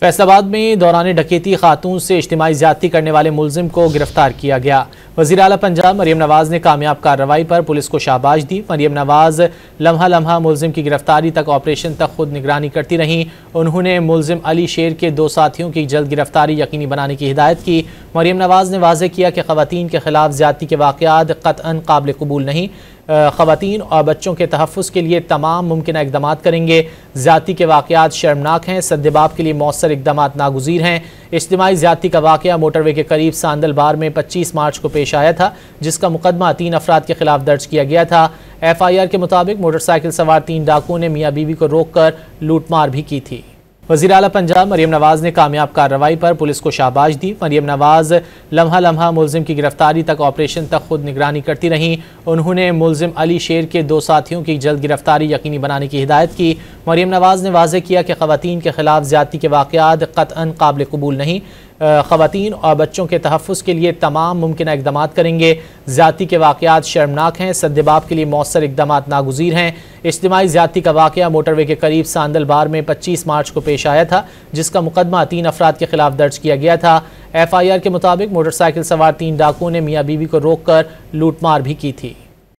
फैसलाबाद में दौरान डकैती खातून से इज्तिमाई ज्यादती करने वाले मुलजिम को गिरफ्तार किया गया। वज़ीर आला पंजाब मरियम नवाज ने कामयाब कार्रवाई पर पुलिस को शाबाश दी। मरियम नवाज लम्हा लम्हा मुलजिम की गिरफ्तारी तक ऑपरेशन तक खुद निगरानी करती रहीं। उन्होंने मुलजिम अली शेर के 2 साथियों की जल्द गिरफ्तारी यकीनी बनाने की हिदायत की। मरियम नवाज ने वाज़ेह किया कि ख़वातीन के खिलाफ ज्यादती के वाक़यात क़त्अन काबिल कबूल नहीं। ख़वातीन और बच्चों के तहफ़्फ़ुज़ के लिए तमाम मुमकिन इक़दामात करेंगे। ज्यादती के वाक़यात शर्मनाक हैं, सद्देबाब के लिए मौसर इक़दामात नागुज़ीर हैं। इज्तिमाई ज्यादती का वाक़या मोटरवे के करीब सांदल बार में 25 मार्च को पेश आया था, जिसका मुकदमा 3 अफराद के खिलाफ दर्ज किया गया था। FIR के मुताबिक मोटरसाइकिल सवार 3 डाकुओं ने मियाँ बीवी को रोक कर लूटमार भी की थी। वज़ीर आला पंजाब मरियम नवाज ने कामयाब कार्रवाई पर पुलिस को शाबाश दी। मरियम नवाज लम्हा लम्हा मुलजिम की गिरफ्तारी तक ऑपरेशन तक खुद निगरानी करती रहीं। उन्होंने मुलजिम अली शेर के 2 साथियों की जल्द गिरफ्तारी यकीनी बनाने की हिदायत की। मरियम नवाज ने वाज़ेह किया कि ख़वातीन के खिलाफ ज्यादती के वाक़यात क़त्अन काबिल कबूल नहीं। ख़वातीन और बच्चों के तहफ़्फ़ुज़ के लिए तमाम मुमकिन इक़दामात करेंगे। ज्यादती के वाक़यात शर्मनाक हैं, सद्देबाब के लिए मौसर इक़दामात नागुज़ीर हैं। इज्तिमाई ज्यादती का वाक़या मोटरवे के करीब सांदल बार में 25 मार्च को पेश आया था, जिसका मुकदमा 3 अफराद के खिलाफ दर्ज किया गया था। FIR के मुताबिक मोटरसाइकिल सवार 3 डाकुओं ने मियाँ बीवी को रोक कर लूटमार भी की थी।